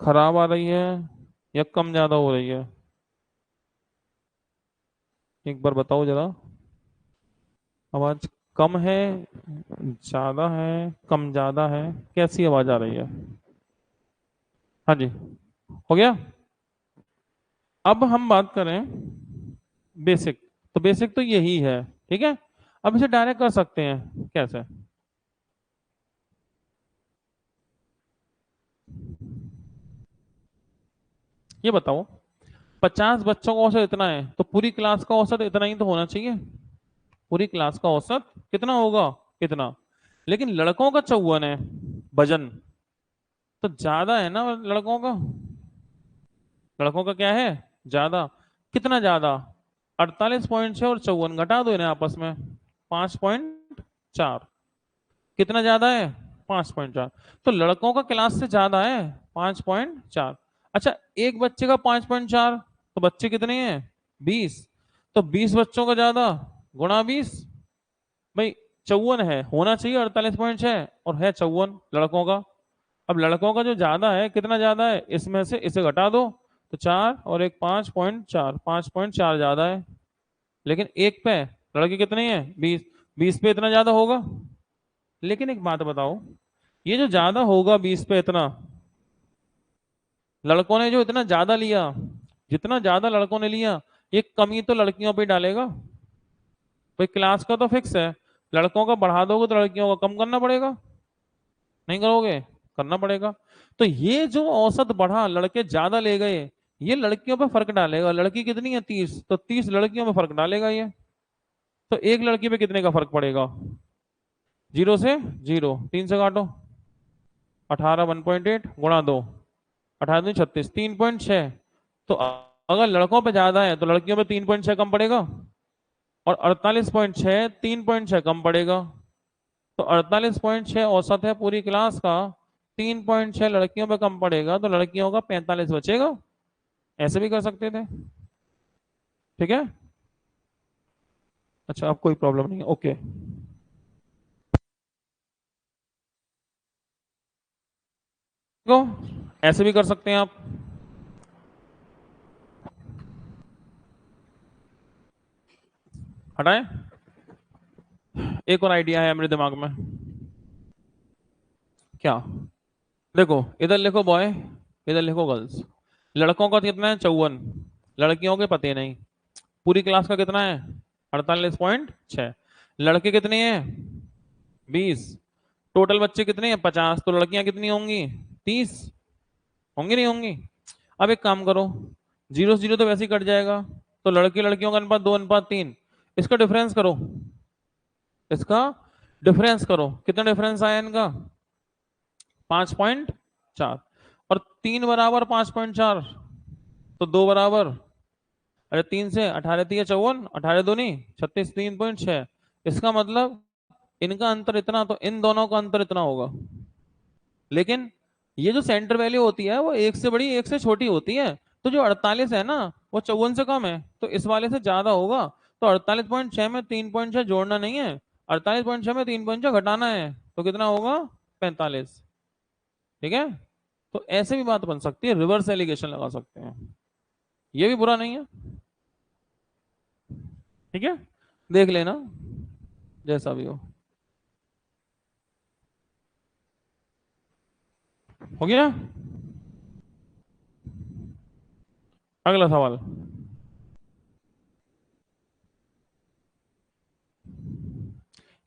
खराब आ रही है, या कम ज्यादा हो रही है? एक बार बताओ जरा। आवाज कम है, ज्यादा है, कम ज्यादा है, कैसी आवाज आ रही है? हाँ जी, हो गया। अब हम बात करें बेसिक, तो बेसिक तो यही है। ठीक है, अब इसे डायरेक्ट कर सकते हैं कैसे? ये बताओ, 50 बच्चों का औसत इतना है, तो पूरी क्लास का औसत इतना ही तो होना चाहिए। पूरी क्लास का औसत कितना होगा? इतना। लेकिन लड़कों का 54 है वजन, तो ज्यादा है ना लड़कों का। लड़कों का क्या है? ज्यादा। कितना ज्यादा? 48.6 और 54 घटा दो इन्हें आपस में, 5.4। कितना ज्यादा है? 5.4। तो लड़कों का क्लास से ज्यादा है 5.4। अच्छा, एक बच्चे का 5.4, तो बच्चे कितने हैं? 20। तो 20 बच्चों का ज्यादा गुणा 20, भाई 54 है, होना चाहिए 48.6, और है 54 लड़कों का। अब लड़कों का जो ज्यादा है, कितना ज्यादा है, इसमें से इसे घटा दो, तो 4 और एक 5.4, 5.4 ज्यादा है। लेकिन एक पे लड़के कितने हैं? 20। 20 पे इतना ज्यादा होगा। लेकिन एक बात बताओ, ये जो ज्यादा होगा 20 पे इतना, लड़कों ने जो इतना ज्यादा लिया, जितना ज्यादा लड़कों ने लिया, ये कमी तो लड़कियों पे डालेगा। भाई क्लास का तो फिक्स है, लड़कों का बढ़ा दोगे तो लड़कियों का कम करना पड़ेगा। नहीं करोगे? करना पड़ेगा। तो ये जो औसत बढ़ा, लड़के ज्यादा ले गए, ये लड़कियों पे फर्क डालेगा। लड़की कितनी है? 30, तो 30 लड़कियों में फर्क डालेगा ये। तो एक लड़की पे कितने का फर्क पड़ेगा? 0 से 0, 3 से काटो, 18, 1.8 गुणा 2, 18 36, 3.6। तो अगर लड़कों पे ज्यादा है तो लड़कियों पे 3.6 कम पड़ेगा। और 48.6 3.6 कम पड़ेगा, तो 48.6 औसत है पूरी क्लास का, 3.6 लड़कियों पे कम पड़ेगा, तो लड़कियों का 45 बचेगा। ऐसे भी कर सकते थे। ठीक है, अच्छा अब कोई प्रॉब्लम नहीं है, ओके। देखो ऐसे भी कर सकते हैं आप। हटाएं, एक और आइडिया है मेरे दिमाग में। क्या? देखो इधर लिखो बॉय, इधर लिखो गर्ल्स। लड़कों का कितना है? 54। लड़कियों के पते नहीं। पूरी क्लास का कितना है? 48.6। लड़के कितने हैं? 20। टोटल बच्चे कितने हैं? 50। तो लड़कियां कितनी होंगी? 30। होंगी नहीं होंगी? अब एक काम करो, जीरो से जीरो तो वैसे ही कट जाएगा, तो लड़के लड़कियों का अनुपात 2:3। इसका डिफरेंस करो, इसका डिफरेंस करो, कितना डिफरेंस आया इनका? 5.4। और 3 बराबर 5.4, तो 2 बराबर, अरे 3 से 18 3 54, 18 दूनी 36, 3.6। इसका मतलब इनका अंतर इतना, तो इन दोनों का अंतर इतना होगा। लेकिन ये जो सेंटर वैल्यू होती है वो एक से बड़ी एक से छोटी होती है, तो जो 48 है ना वो 54 से कम है, तो इस वाले से ज्यादा होगा। तो 48.6 में 3.6 जोड़ना नहीं है, 48.6 में 3.6 घटाना है, तो कितना होगा? 45। ठीक है, तो ऐसे भी बात बन सकती है, रिवर्स एलिगेशन लगा सकते हैं, ये भी बुरा नहीं है। ठीक है, देख लेना जैसा भी हो गया। अगला सवाल,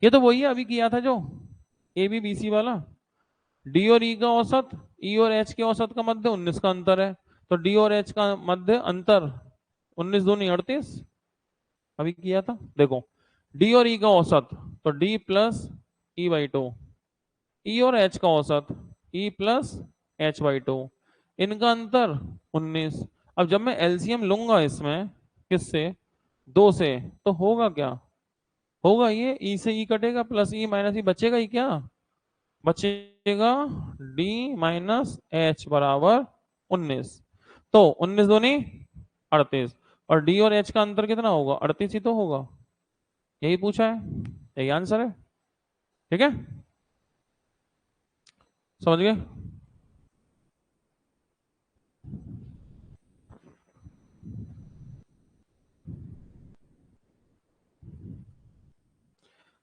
ये तो वही है अभी किया था जो ए बी बी सी वाला। डी और ई का औसत, ई और एच के औसत का मध्य 19 का अंतर है, तो डी और एच का मध्य अंतर 19 दूनी 38। अभी किया था देखो, डी और ई का औसत, तो D plus E by two. E और एच का औसत, E plus H by two. इनका अंतर 19। अब जब मैं एलसीएम लूंगा इसमें, किससे? 2 से, तो होगा क्या? होगा ये ई से ई कटेगा, प्लस ई माइनस ई बचेगा ही क्या? बचेगा डी माइनस एच बराबर 19। तो 19 दूनी 38, और डी और एच का अंतर कितना होगा? 38 ही तो होगा। यही पूछा है, यही आंसर है। ठीक है, समझ गए?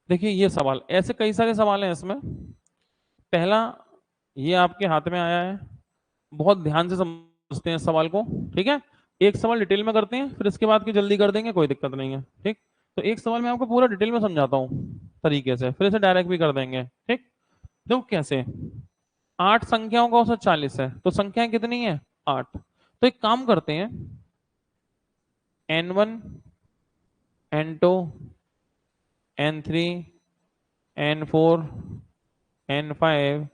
देखिए ये सवाल, ऐसे कई सारे सवाल हैं इसमें। पहला, ये आपके हाथ में आया है, बहुत ध्यान से समझते हैं इस सवाल को। ठीक है, एक सवाल डिटेल में करते हैं, फिर इसके बाद की जल्दी कर देंगे, कोई दिक्कत नहीं है। ठीक, तो एक सवाल मैं आपको पूरा डिटेल में समझाता हूँ तरीके से, फिर इसे डायरेक्ट भी कर देंगे। ठीक, देखो कैसे। 8 संख्याओं का औसत 40 है, तो संख्याएं कितनी है? 8। तो एक काम करते हैं, n1, n2, n3, n4, n5,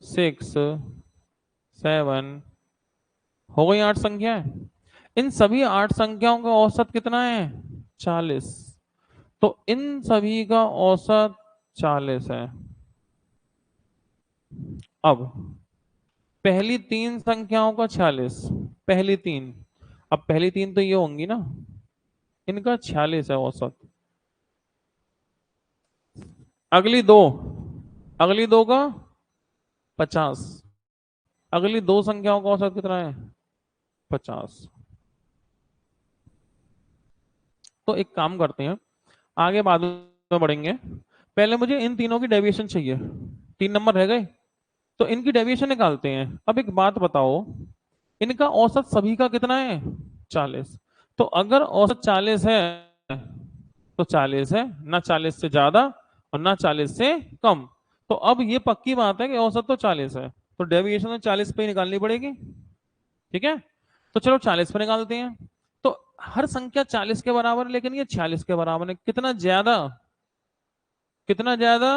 6, 7, हो गई 8 संख्याएं। इन सभी 8 संख्याओं का औसत कितना है? 40। तो इन सभी का औसत 40 है। अब पहली 3 संख्याओं का 46, पहली 3, अब पहली 3 तो ये होंगी ना, इनका 46 है औसत। अगली दो, अगली दो का 50, अगली 2 संख्याओं का औसत कितना है? 50। तो एक काम करते हैं, आगे बाद में बढ़ेंगे, पहले मुझे इन तीनों की डेविएशन चाहिए। 3 नंबर रह गए, तो इनकी डेविएशन निकालते हैं। अब एक बात बताओ, इनका औसत सभी का कितना है? 40। तो अगर औसत 40 है, तो 40 है, ना 40 से ज्यादा और ना 40 से कम। तो अब ये पक्की बात है कि औसत तो 40 है, तो डेविएशन तो 40 पे ही निकालनी पड़ेगी। ठीक है, तो चलो 40 पे निकालते हैं। तो हर संख्या 40 के बराबर है, लेकिन ये 46 के बराबर है। कितना ज्यादा? कितना ज्यादा?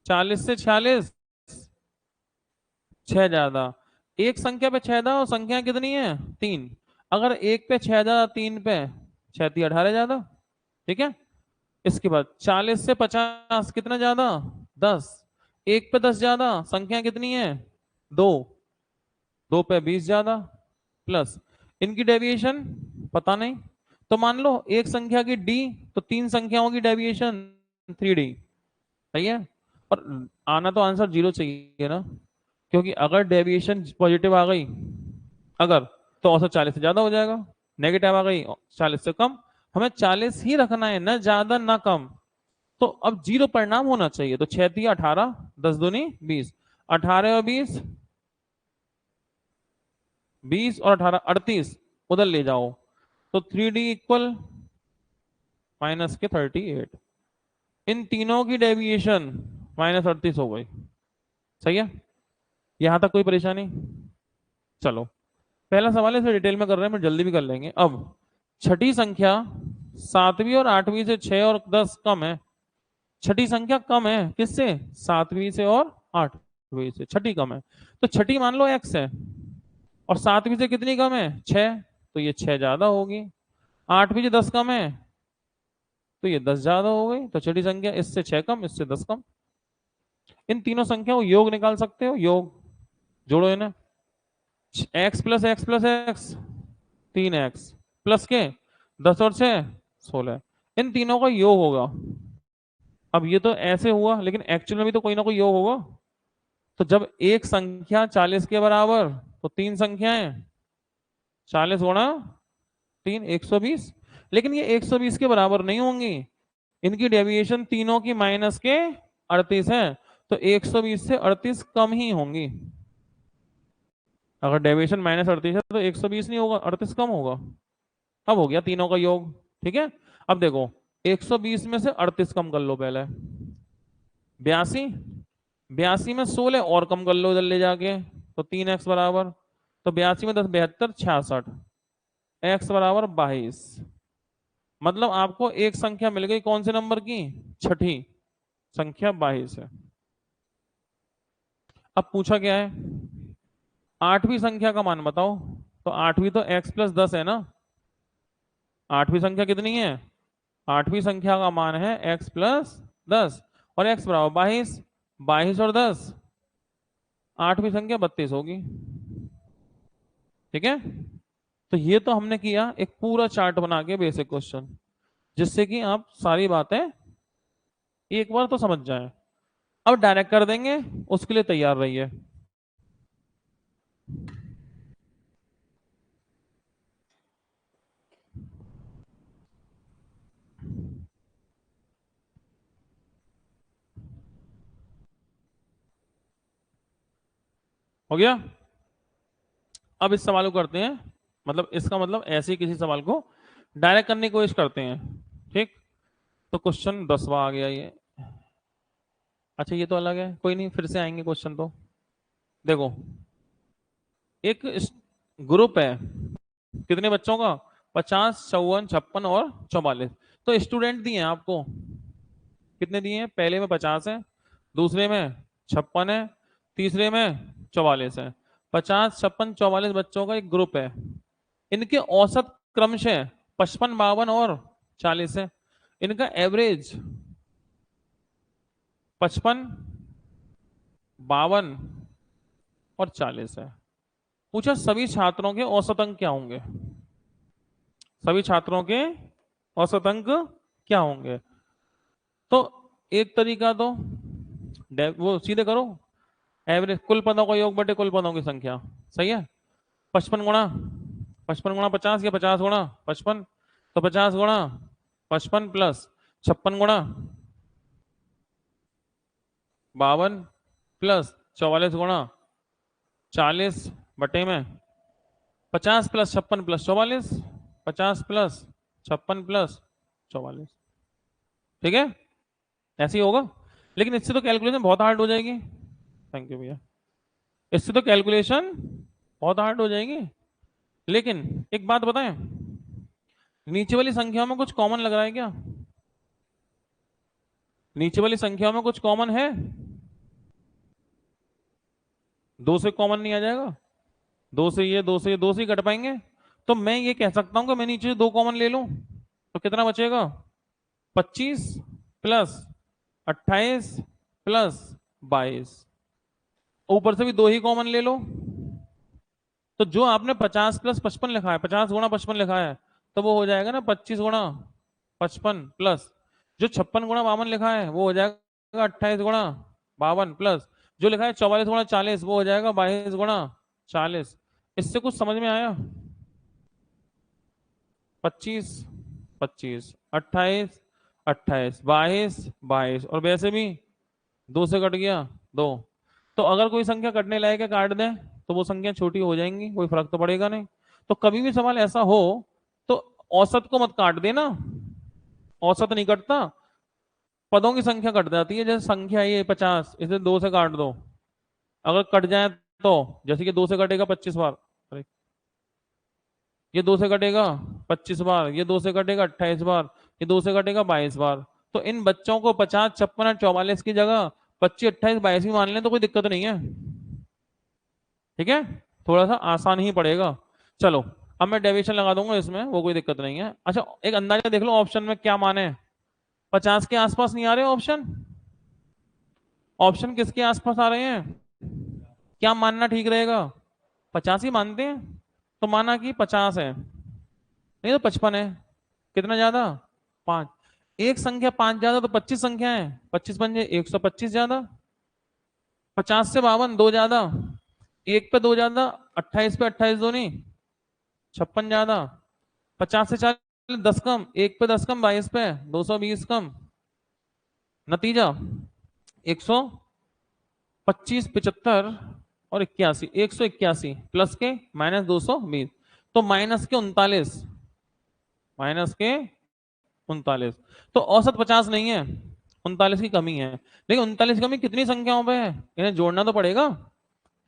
40 से 46, 6 ज्यादा। एक संख्या पे 6 ज्यादा, और संख्या कितनी है? 3। अगर एक पे 6 ज्यादा 3 पे, 6 18 ज्यादा, ठीक है। इसके बाद 40 से 50 कितना ज्यादा, 10। 1 पे 10 ज्यादा, संख्या कितनी है, 2। 2 पे 20 ज्यादा, प्लस इनकी डेविएशन पता नहीं, तो मान लो एक संख्या की डी, तो 3 संख्याओं की डेविएशन 3D, सही है। और आना तो आंसर 0 चाहिए ना, क्योंकि अगर डेविएशन पॉजिटिव आ गई, अगर, तो औसत 40 से ज्यादा हो जाएगा। नेगेटिव आ गई 40 से कम, हमें 40 ही रखना है, ना ज्यादा ना कम। तो अब 0 परिणाम होना चाहिए, तो 6 3 18, 10 दूनी 20, 18 और 20, 20 और 18 38, उधर ले जाओ, तो 3D इक्वल माइनस के 38। इन तीनों की डेविएशन -38 हो गई, सही है। यहां तक कोई परेशानी? चलो, पहला सवाल है, इसे डिटेल में कर रहे हैं, मैं जल्दी भी कर लेंगे। अब छठी संख्या 7वीं और 8वीं से 6 और 10 कम है। छठी संख्या कम है किससे, 7वीं से और 8वीं से, छठी कम है। तो छठी मान लो x है, और 7वीं से कितनी कम है, 6, तो ये 6 ज्यादा होगी। 8वीं से 10 कम है, तो ये 10 ज्यादा हो गई। तो छठी संख्या इससे 6 कम, इससे 10 कम। इन तीनों संख्याओं योग निकाल सकते हो, योग जोड़ो इन्हें। x plus x plus x 3x, plus के 10 और 6 16, इन तीनों का योग होगा। अब ये तो ऐसे हुआ, लेकिन एक्चुअल में भी तो कोई ना कोई योग होगा। तो जब एक संख्या 40 के बराबर, तो 3 संख्याएं 40 गुणा 3 120, लेकिन ये 120 के बराबर नहीं होंगी, इनकी डेविएशन तीनों की माइनस के 38 है, तो 120 से 38 कम ही होंगी। अगर डेविएशन -38 है तो 120 नहीं होगा, 38 कम होगा। अब हो गया तीनों का योग, ठीक है। अब देखो 120 में से 38 कम कर लो पहले, 82, 82 में 16 और कम कर लो इधर ले जाके, तो 3x बराबर, तो 82 में 10 72 66, x बराबर 22। मतलब आपको एक संख्या मिल गई, कौन से नंबर की, छठी संख्या 22 है। अब पूछा क्या है, 8वीं संख्या का मान बताओ। तो 8वीं तो x प्लस 10 है ना, 8वीं संख्या कितनी है, 8वीं संख्या का मान है x प्लस 10, और x बराबर 22, 22 और 10, 8वीं संख्या 32 होगी, ठीक है। तो ये तो हमने किया एक पूरा चार्ट बना के बेसिक क्वेश्चन, जिससे कि आप सारी बातें एक बार तो समझ जाएं। अब डायरेक्ट कर देंगे, उसके लिए तैयार रहिए। हो गया। अब इस सवाल को करते हैं, मतलब इसका मतलब ऐसे ही किसी सवाल को डायरेक्ट करने की कोशिश करते हैं, ठीक। तो क्वेश्चन 10वां आ गया ये। अच्छा ये तो अलग है, कोई नहीं, फिर से आएंगे क्वेश्चन। तो देखो, एक ग्रुप है, कितने बच्चों का, 50 54 56 और 44। तो स्टूडेंट दिए हैं आपको, कितने दिए हैं, पहले में 50 है, दूसरे में 56 है, तीसरे में 44 है। 50 56 44 बच्चों का एक ग्रुप है। इनके औसत क्रमशः 55 52 और 40 है। इनका एवरेज 55 52 और 40 है। पूछा सभी छात्रों के औसत अंक क्या होंगे, सभी छात्रों के औसत अंक क्या होंगे। तो एक तरीका तो वो सीधे करो, एवरेज कुल पदों का योग बटे कुल पदों की संख्या, सही है। 55 गुणा 50 या 50 गुणा 55, तो 50 गुणा 55 प्लस 56 गुणा 52 प्लस 44 गुणा 40 बटे में 50 प्लस 56 प्लस 44, 50 प्लस 56 प्लस 44, ठीक है। ऐसे ही होगा, लेकिन इससे तो कैलकुलेशन बहुत हार्ड हो जाएगी। थैंक यू भैया। इससे तो कैलकुलेशन बहुत हार्ड हो जाएगी। लेकिन एक बात बताएं, नीचे वाली संख्याओं में कुछ कॉमन लग रहा है क्या, नीचे वाली संख्याओं में कुछ कॉमन है, 2 से कॉमन नहीं आ जाएगा, 2 से ये 2 से ये 2 से ही कट पाएंगे। तो मैं ये कह सकता हूं कि मैं नीचे 2 कॉमन ले लूं, तो कितना बचेगा? 25 प्लस 28 प्लस 22, ऊपर से भी 2 ही कॉमन ले लो। तो जो आपने 50 प्लस 55 लिखा है, 50 गुणा 55 लिखा है, तो वो हो जाएगा ना 25 गुणा 55 प्लस जो 56 गुणा 52 लिखा है वो हो जाएगा 28 गुणा 52 प्लस जो लिखा है 44 गुणा 40 वो हो जाएगा 22 गुणा 40। इससे कुछ समझ में आया? 25 25 28 28 22 22 और वैसे भी 2 से कट गया 2। तो अगर कोई संख्या कटने लायक है काट दें तो वो संख्या छोटी हो जाएंगी, कोई फर्क तो पड़ेगा नहीं। तो कभी भी सवाल ऐसा हो तो औसत को मत काट देना, औसत नहीं कटता, पदों की संख्या कट जाती है। जैसे संख्या ये 50, इसे 2 से काट दो, अगर कट जाए तो जैसे कि 2 से कटेगा 25 बार, अरे ये 2 से कटेगा 25 बार, ये 2 से कटेगा 28 बार, ये 2 से कटेगा 22 बार। तो इन बच्चों को 50 56 और 44 की जगह 25 28 22 भी मान लें तो कोई दिक्कत नहीं है। ठीक है, थोड़ा सा आसान ही पड़ेगा। चलो अब मैं डेविएशन लगा दूंगा इसमें, वो कोई दिक्कत नहीं है। अच्छा एक अंदाजा देख लो ऑप्शन में क्या माने, 50 के आसपास नहीं आ रहे ऑप्शन? ऑप्शन किसके आसपास आ रहे हैं? क्या मानना ठीक रहेगा? 50 ही मानते हैं, तो माना कि 50 है, नहीं तो 55 है। कितना ज्यादा? 5। एक संख्या 5 ज्यादा तो 25 संख्या है, 25 पंजे 125 ज्यादा, 50 से 52 2 ज्यादा, एक पे 2 ज्यादा, 28 पे 28 दो नहीं 56 ज्यादा, 50 से 40 10 कम, एक पे 10 कम 22 पे 220 कम, नतीजा 125 75 और 81, 181 प्लस के माइनस 220, तो माइनस के 39, माइनस के 39। तो औसत 50 नहीं है, 39 की कमी है। लेकिन 39 की कमी कितनी संख्याओं पे है, इन्हें जोड़ना तो पड़ेगा।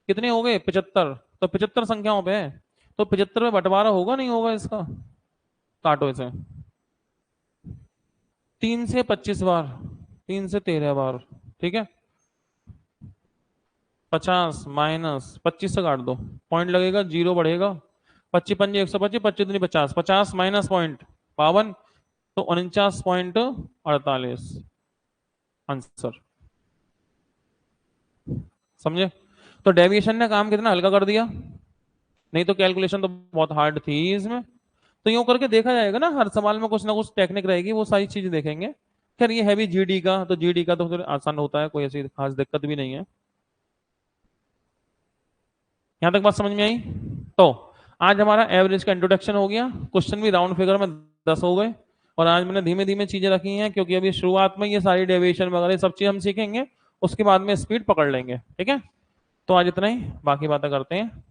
कितने हो गए? 75, तो 75 संख्याओं पे है, तो 75 में बंटवारा होगा नहीं होगा इसका? काटो इसे, 3 से 25 बार, 3 से 13 बार, ठीक है। 50 माइनस 25 से काट दो, पॉइंट लगेगा, जीरो बढ़ेगा, 25 पंजे 125, 25 दूनी 50, 50 माइनस पॉइंट 52, तो 49.48 आंसर। समझे? तो डेविएशन ने काम कितना हल्का कर दिया, नहीं तो कैलकुलेशन तो बहुत हार्ड थी इसमें। तो यूं करके देखा जाएगा ना, हर सवाल में कुछ ना कुछ टेक्निक रहेगी, वो सारी चीजें देखेंगे। खैर ये है भी जीडी का, तो जीडी का तो थोड़ा आसान होता है, कोई ऐसी खास दिक्कत भी नहीं है। यहां तक बात समझ में आई? तो आज हमारा एवरेज का इंट्रोडक्शन हो गया, क्वेश्चन भी राउंड फिगर में 10 हो गए। और आज मैंने धीमे धीमे चीजें रखी हैं क्योंकि अभी शुरुआत में ये सारी डेविएशन वगैरह सब चीज हम सीखेंगे, उसके बाद में स्पीड पकड़ लेंगे। ठीक है, तो आज इतना ही, बाकी बातें करते हैं।